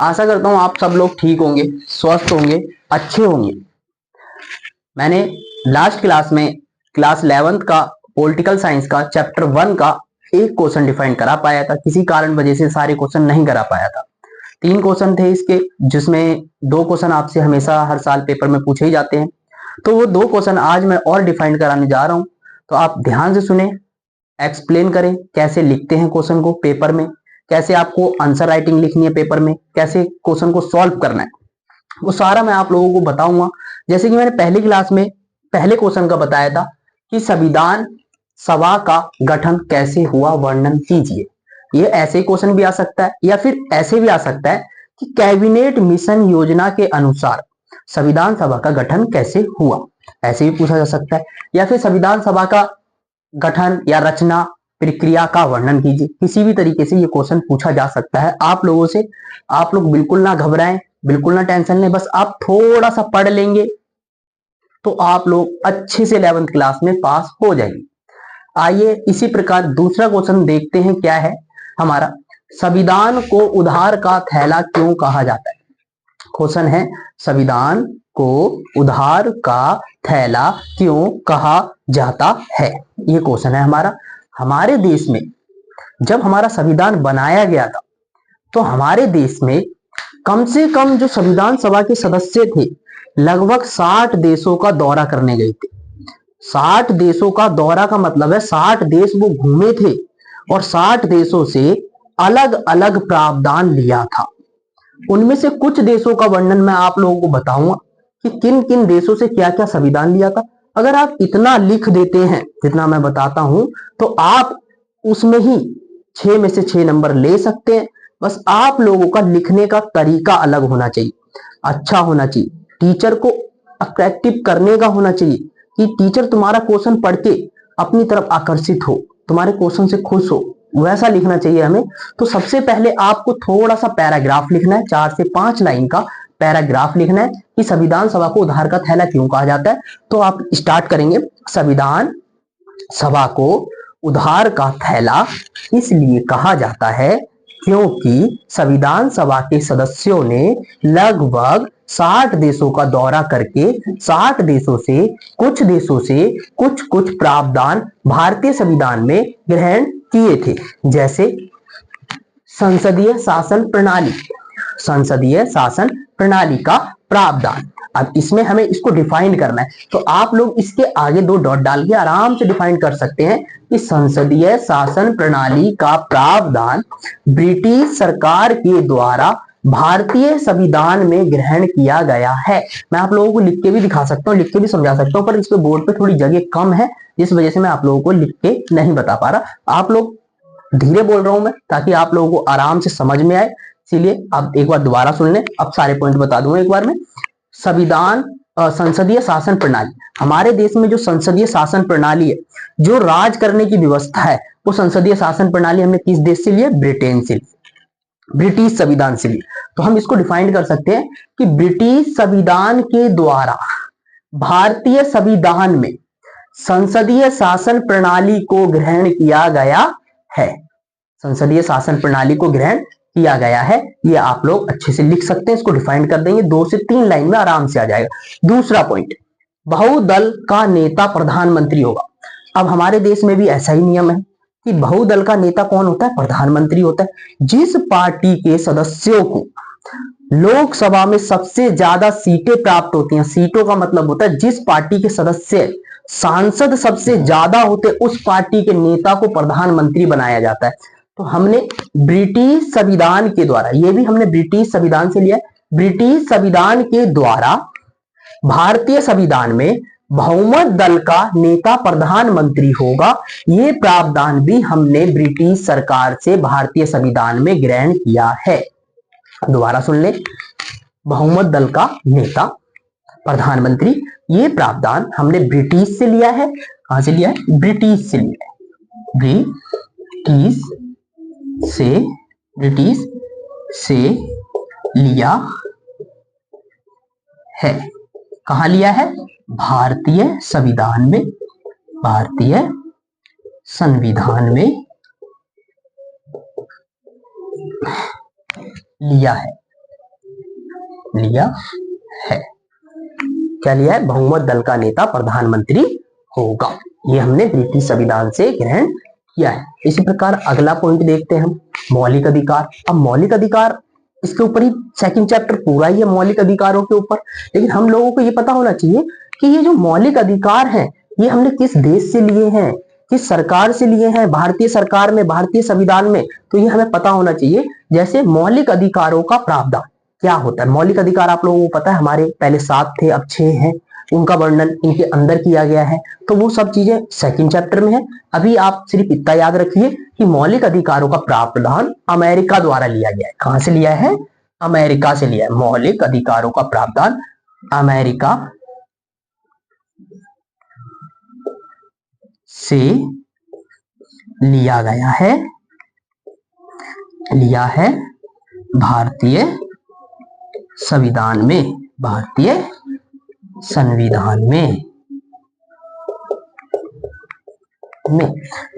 आशा करता हूँ आप सब लोग ठीक होंगे, स्वस्थ होंगे, अच्छे होंगे। मैंने लास्ट क्लास में क्लास 11th का पॉलिटिकल साइंस का चैप्टर 1 का एक क्वेश्चन डिफाइन करा पाया था। किसी कारण वजह से सारे क्वेश्चन नहीं करा पाया था। 3 क्वेश्चन थे इसके, जिसमें 2 क्वेश्चन आपसे हमेशा हर साल पेपर में पूछे ही जाते हैं। तो वो 2 क्वेश्चन आज मैं और डिफाइन कराने जा रहा हूं। तो आप ध्यान से सुने, एक्सप्लेन करें कैसे लिखते हैं क्वेश्चन को पेपर में, कैसे आपको आंसर राइटिंग लिखनी है पेपर में, कैसे क्वेश्चन को सॉल्व करना है, वो सारा मैं आप लोगों को बताऊंगा। जैसे कि मैंने पहली क्लास में पहले क्वेश्चन का बताया था कि संविधान सभा का गठन कैसे हुआ, वर्णन कीजिए। ये ऐसे क्वेश्चन भी आ सकता है या फिर ऐसे भी आ सकता है कि कैबिनेट मिशन योजना के अनुसार संविधान सभा का गठन कैसे हुआ, ऐसे भी पूछा जा सकता है। या फिर संविधान सभा का गठन या रचना प्रक्रिया का वर्णन कीजिए। किसी भी तरीके से ये क्वेश्चन पूछा जा सकता है आप लोगों से। आप लोग बिल्कुल ना घबराएं, बिल्कुल ना टेंशन लें, बस आप थोड़ा सा पढ़ लेंगे तो आप लोग अच्छे से 11th क्लास में पास हो जाएंगे। आइए इसी प्रकार दूसरा क्वेश्चन देखते हैं क्या है हमारा। संविधान को उधार का थैला क्यों कहा जाता है? क्वेश्चन है, संविधान को उधार का थैला क्यों कहा जाता है? ये क्वेश्चन है हमारा। हमारे देश में जब हमारा संविधान बनाया गया था तो हमारे देश में कम से कम जो संविधान सभा के सदस्य थे लगभग 60 देशों का दौरा करने गए थे। 60 देशों का दौरा का मतलब है 60 देश वो घूमे थे और 60 देशों से अलग अलग प्रावधान लिया था। उनमें से कुछ देशों का वर्णन मैं आप लोगों को बताऊंगा कि किन किन देशों से क्या क्या संविधान लिया था। अगर आप इतना लिख देते हैं जितना मैं बताता हूं तो आप उसमें ही 6 में से 6 नंबर ले सकते हैं। बस आप लोगों का लिखने का तरीका अलग होना चाहिए, अच्छा होना चाहिए, टीचर को अट्रैक्टिव करने का होना चाहिए कि टीचर तुम्हारा क्वेश्चन पढ़ के अपनी तरफ आकर्षित हो, तुम्हारे क्वेश्चन से खुश हो, वैसा लिखना चाहिए हमें। तो सबसे पहले आपको थोड़ा सा पैराग्राफ लिखना है, 4 से 5 लाइन का पैराग्राफ लिखना है कि संविधान सभा को उधार का थैला क्यों कहा जाता है। तो आप स्टार्ट करेंगे, संविधान सभा को उधार का थैला इसलिए कहा जाता है क्योंकि संविधान सभा के सदस्यों ने लगभग 60 देशों का दौरा करके 60 देशों से कुछ कुछ प्रावधान भारतीय संविधान में ग्रहण किए थे। जैसे संसदीय शासन प्रणाली, संसदीय शासन प्रणाली का प्रावधान। अब इसमें हमें इसको डिफाइन करना है तो आप लोग इसके आगे 2 डॉट डाल के आराम से डिफाइन कर सकते हैं कि संसदीय शासन प्रणाली का प्रावधान ब्रिटिश सरकार के द्वारा भारतीय संविधान में ग्रहण किया गया है। मैं आप लोगों को लिख के भी दिखा सकता हूँ, लिख के भी समझा सकता हूँ, पर इस पे बोर्ड पे थोड़ी जगह कम है जिस वजह से मैं आप लोगों को लिख के नहीं बता पा रहा। आप लोग धीरे बोल रहा हूं मैं ताकि आप लोगों को आराम से समझ में आए, इसीलिए आप एक बार दोबारा सुन लें। अब सारे पॉइंट बता दूंगा एक बार में। संविधान संसदीय शासन प्रणाली, हमारे देश में जो संसदीय शासन प्रणाली है, जो राज करने की व्यवस्था है, वो संसदीय शासन प्रणाली हमने किस देश से ली है? ब्रिटेन से, ब्रिटिश संविधान से ली। तो हम इसको डिफाइन कर सकते हैं कि ब्रिटिश संविधान के द्वारा भारतीय संविधान में संसदीय शासन प्रणाली को ग्रहण किया गया है। संसदीय शासन प्रणाली को ग्रहण किया गया है, ये आप लोग अच्छे से लिख सकते हैं। इसको डिफाइन कर देंगे, 2 से 3 लाइन में आराम से आ जाएगा। दूसरा पॉइंट, बहुदल का नेता प्रधानमंत्री होगा। अब हमारे देश में भी ऐसा ही नियम है कि बहुदल का नेता कौन होता है? प्रधानमंत्री होता है। जिस पार्टी के सदस्यों को लोकसभा में सबसे ज्यादा सीटें प्राप्त होती हैं, सीटों का मतलब होता है जिस पार्टी के सदस्य सांसद सबसे ज्यादा होते, उस पार्टी के नेता को प्रधानमंत्री बनाया जाता है। तो हमने ब्रिटिश संविधान के द्वारा, ये भी हमने ब्रिटिश संविधान से लिया है, ब्रिटिश संविधान के द्वारा भारतीय संविधान में बहुमत दल का नेता प्रधानमंत्री होगा, ये प्रावधान भी हमने ब्रिटिश सरकार से भारतीय संविधान में ग्रहण किया है। दोबारा सुन ले, बहुमत दल का नेता प्रधानमंत्री, ये प्रावधान हमने ब्रिटिश से लिया है। कहां से लिया है? ब्रिटिश से लिया है, ब्रिटिश से लिया है। कहां लिया है? भारतीय संविधान में, भारतीय संविधान में लिया है। लिया है। क्या लिया है? बहुमत दल का नेता प्रधानमंत्री होगा। ये हमने ब्रिटिश संविधान से ग्रहण किया है। इसी प्रकार अगला पॉइंट देखते हैं हम, मौलिक अधिकार। अब मौलिक अधिकार, इसके ऊपर ही सेकंड चैप्टर पूरा ही है मौलिक अधिकारों के ऊपर। लेकिन हम लोगों को ये पता होना चाहिए कि ये जो मौलिक अधिकार हैं ये हमने किस देश से लिए हैं, किस सरकार से लिए हैं, भारतीय सरकार में, भारतीय संविधान में, तो ये हमें पता होना चाहिए। जैसे मौलिक अधिकारों का प्रावधान क्या होता है। मौलिक अधिकार आप लोगों को पता है, हमारे पहले 7 थे अब 6 हैं, उनका वर्णन इनके अंदर किया गया है। तो वो सब चीजें सेकंड चैप्टर में है। अभी आप सिर्फ इतना याद रखिए कि मौलिक अधिकारों का प्रावधान अमेरिका द्वारा लिया गया है। कहां से लिया है? अमेरिका से लिया है। मौलिक अधिकारों का प्रावधान अमेरिका से लिया गया है, लिया है भारतीय संविधान में, भारतीय संविधान में।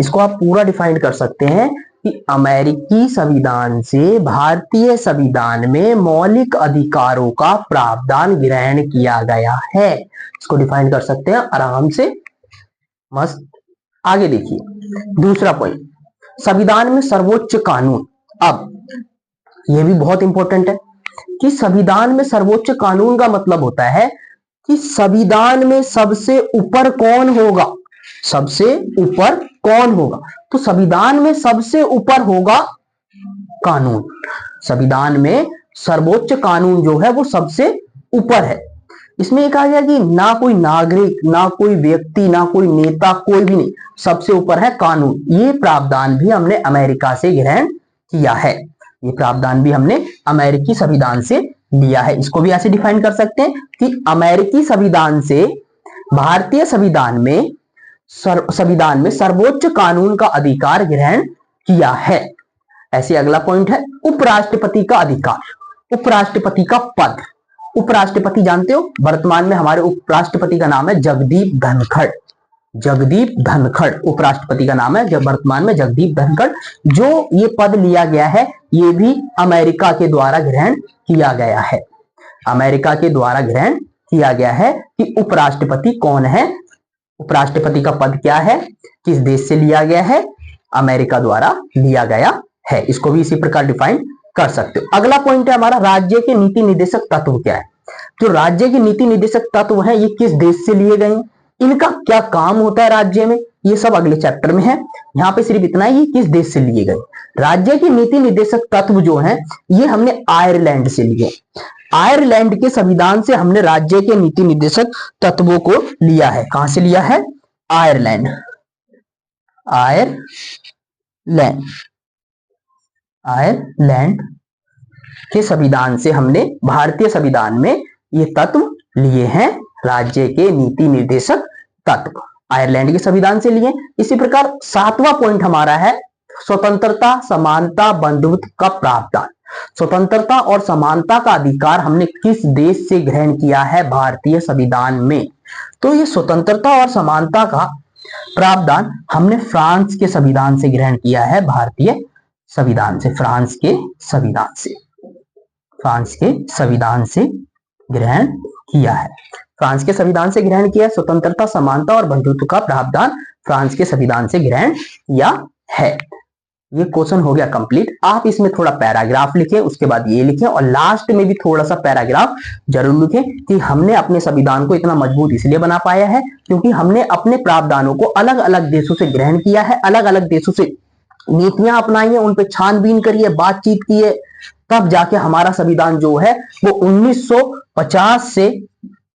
इसको आप पूरा डिफाइन कर सकते हैं कि अमेरिकी संविधान से भारतीय संविधान में मौलिक अधिकारों का प्रावधान ग्रहण किया गया है। इसको डिफाइन कर सकते हैं आराम से, मस्त। आगे देखिए दूसरा पॉइंट, संविधान में सर्वोच्च कानून। अब यह भी बहुत इंपॉर्टेंट है कि संविधान में सर्वोच्च कानून का मतलब होता है कि संविधान में सबसे ऊपर कौन होगा, सबसे ऊपर कौन होगा। तो संविधान में सबसे ऊपर होगा कानून। संविधान में सर्वोच्च कानून जो है वो सबसे ऊपर है। इसमें ये कहा गया कि ना कोई नागरिक, ना कोई व्यक्ति, ना कोई नेता, कोई भी नहीं, सबसे ऊपर है कानून। ये प्रावधान भी हमने अमेरिका से ग्रहण किया है। ये प्रावधान भी हमने अमेरिकी संविधान से लिया है। इसको भी ऐसे डिफाइन कर सकते हैं कि अमेरिकी संविधान से भारतीय संविधान में सर्वोच्च कानून का अधिकार ग्रहण किया है। ऐसे अगला पॉइंट है उपराष्ट्रपति का अधिकार, उपराष्ट्रपति का पद। उपराष्ट्रपति जानते हो, वर्तमान में हमारे उपराष्ट्रपति का नाम है जगदीप धनखड़। जगदीप धनखड़ उपराष्ट्रपति का नाम है, जब वर्तमान में जगदीप धनखड़। जो ये पद लिया गया है ये भी अमेरिका के द्वारा ग्रहण किया गया है। अमेरिका के द्वारा ग्रहण किया गया है कि उपराष्ट्रपति कौन है, उपराष्ट्रपति का पद क्या है, किस देश से लिया गया है, अमेरिका द्वारा लिया गया है। इसको भी इसी प्रकार डिफाइन कर सकते हो। अगला पॉइंट है हमारा राज्य के नीति निर्देशक तत्व क्या है। जो राज्य के नीति निर्देशक तत्व है ये किस देश से लिए गए हैं, इनका क्या काम होता है राज्य में, ये सब अगले चैप्टर में है। यहाँ पे सिर्फ इतना ही किस देश से लिए गए। राज्य के नीति निर्देशक तत्व जो है ये हमने आयरलैंड से लिए। आयरलैंड के संविधान से हमने राज्य के नीति निर्देशक तत्वों को लिया है। कहां से लिया है? आयरलैंड, आयरलैंड, आयरलैंड के संविधान से हमने भारतीय संविधान में ये तत्व लिए हैं। राज्य के नीति निर्देशक तत्व आयरलैंड के संविधान से लिए। इसी प्रकार 7वां पॉइंट हमारा है स्वतंत्रता, समानता, बंधुत्व का प्रावधान। स्वतंत्रता और समानता का अधिकार हमने किस देश से ग्रहण किया है? भारतीय संविधान में। तो ये स्वतंत्रता और समानता का प्रावधान हमने फ्रांस के संविधान से ग्रहण किया है, भारतीय संविधान से, फ्रांस के संविधान से, फ्रांस के संविधान से ग्रहण किया है। फ्रांस के संविधान से ग्रहण किया। स्वतंत्रता, समानता और बंधुत्व का प्रावधान फ्रांस के संविधान से ग्रहण किया है। ये क्वेश्चन हो गया कंप्लीट। आप इसमें थोड़ा पैराग्राफ लिखें, उसके बाद ये लिखें और लास्ट में भी थोड़ा सा पैराग्राफ जरूर लिखें कि हमने अपने संविधान को इतना मजबूत इसलिए बना पाया है क्योंकि हमने अपने प्रावधानों को अलग अलग देशों से ग्रहण किया है, अलग अलग देशों से नीतियां अपनाई है, उन पे छानबीन करी है, बातचीत की है, तब जाके हमारा संविधान जो है वो 1950 से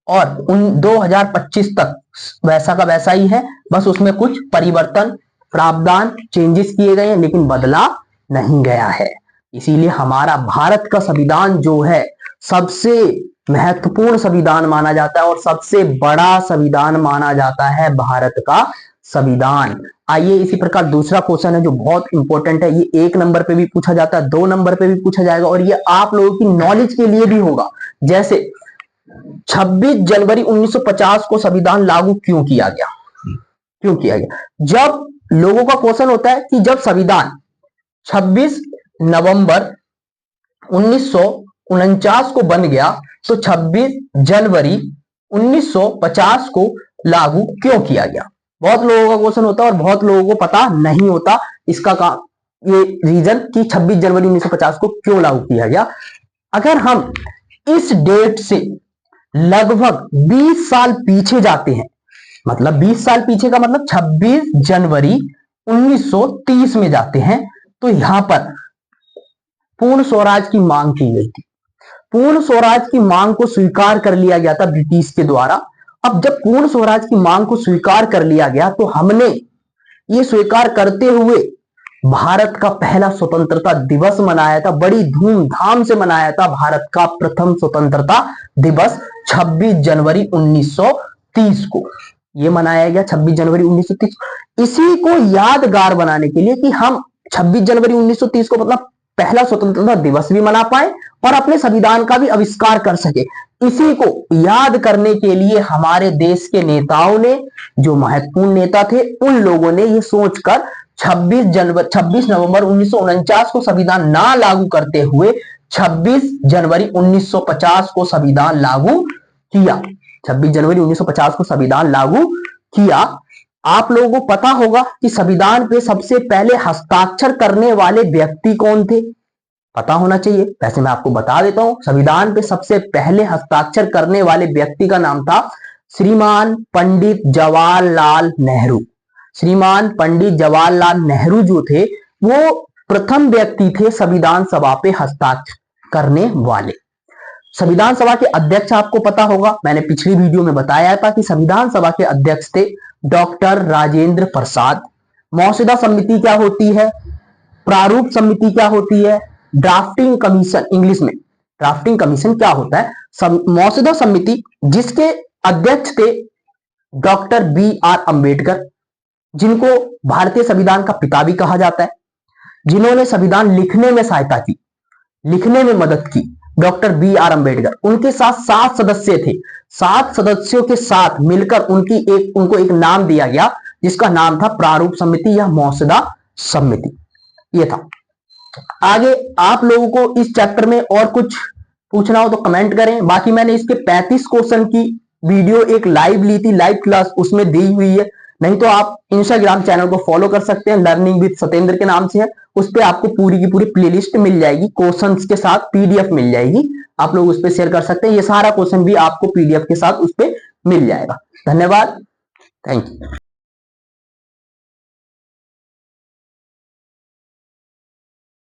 और 2025 तक वैसा का वैसा ही है। बस उसमें कुछ परिवर्तन, प्रावधान, चेंजेस किए गए हैं लेकिन बदला नहीं गया है। इसीलिए हमारा भारत का संविधान जो है सबसे महत्वपूर्ण संविधान माना जाता है और सबसे बड़ा संविधान माना जाता है भारत का संविधान। आइए इसी प्रकार दूसरा क्वेश्चन है जो बहुत इंपॉर्टेंट है। ये 1 नंबर पे भी पूछा जाता है, 2 नंबर पे भी पूछा जाएगा और ये आप लोगों की नॉलेज के लिए भी होगा। जैसे 26 जनवरी 1950 को संविधान लागू क्यों किया गया? क्यों किया गया? जब लोगों का क्वेश्चन होता है कि जब संविधान 26 नवंबर 1949 को बन गया तो 26 जनवरी 1950 को लागू क्यों किया गया? बहुत लोगों का क्वेश्चन होता है और बहुत लोगों को पता नहीं होता इसका ये रीजन कि 26 जनवरी 1950 को क्यों लागू किया गया। अगर हम इस डेट से लगभग 20 साल पीछे जाते हैं, मतलब 20 साल पीछे का मतलब 26 जनवरी 1930 में जाते हैं, तो यहां पर पूर्ण स्वराज की मांग की गई थी। पूर्ण स्वराज की मांग को स्वीकार कर लिया गया था ब्रिटिश के द्वारा। अब जब पूर्ण स्वराज की मांग को स्वीकार कर लिया गया तो हमने ये स्वीकार करते हुए भारत का पहला स्वतंत्रता दिवस मनाया था, बड़ी धूमधाम से मनाया था। भारत का प्रथम स्वतंत्रता दिवस 26 जनवरी 1930 को ये मनाया गया, 26 जनवरी 1930। इसी को यादगार बनाने के लिए कि हम 26 जनवरी 1930 को मतलब पहला स्वतंत्रता दिवस भी मना पाए और अपने संविधान का भी आविष्कार कर सके, इसी को याद करने के लिए हमारे देश के नेताओं ने, जो महत्वपूर्ण नेता थे, उन लोगों ने ये सोचकर 26 नवंबर 1949 को संविधान ना लागू करते हुए 26 जनवरी 1950 को संविधान लागू किया। 26 जनवरी 1950 को संविधान लागू किया। आप लोगों को पता होगा कि संविधान पे सबसे पहले हस्ताक्षर करने वाले व्यक्ति कौन थे? पता होना चाहिए। वैसे मैं आपको बता देता हूं, संविधान पे सबसे पहले हस्ताक्षर करने वाले व्यक्ति का नाम था श्रीमान पंडित जवाहरलाल नेहरू। श्रीमान पंडित जवाहरलाल नेहरू जो थे वो प्रथम व्यक्ति थे संविधान सभा पे हस्ताक्षर करने वाले। संविधान सभा के अध्यक्ष आपको पता होगा, मैंने पिछली वीडियो में बताया था कि संविधान सभा के अध्यक्ष थे डॉक्टर राजेंद्र प्रसाद। मौजूदा समिति क्या होती है, प्रारूप समिति क्या होती है, ड्राफ्टिंग कमीशन, इंग्लिश में ड्राफ्टिंग कमीशन क्या होता है। मौजूदा समिति जिसके अध्यक्ष थे डॉक्टर BR अम्बेडकर, जिनको भारतीय संविधान का पिता भी कहा जाता है, जिन्होंने संविधान लिखने में सहायता की, लिखने में मदद की, डॉक्टर BR अम्बेडकर। उनके साथ 7 सदस्य थे। 7 सदस्यों के साथ मिलकर उनको एक नाम दिया गया जिसका नाम था प्रारूप समिति या मौजूदा समिति। ये था। आगे आप लोगों को इस चैप्टर में और कुछ पूछना हो तो कमेंट करें। बाकी मैंने इसके 35 क्वेश्चन की वीडियो एक लाइव ली थी, लाइव क्लास, उसमें दी हुई है। नहीं तो आप इंस्टाग्राम चैनल को फॉलो कर सकते हैं, लर्निंग विद सतेंद्र के नाम से है। उस पर आपको पूरी की पूरी प्लेलिस्ट मिल जाएगी, क्वेश्चंस के साथ PDF मिल जाएगी, आप लोग उस पर शेयर कर सकते हैं। ये सारा क्वेश्चन भी आपको PDF के साथ उस पर मिल जाएगा। धन्यवाद, थैंक यू।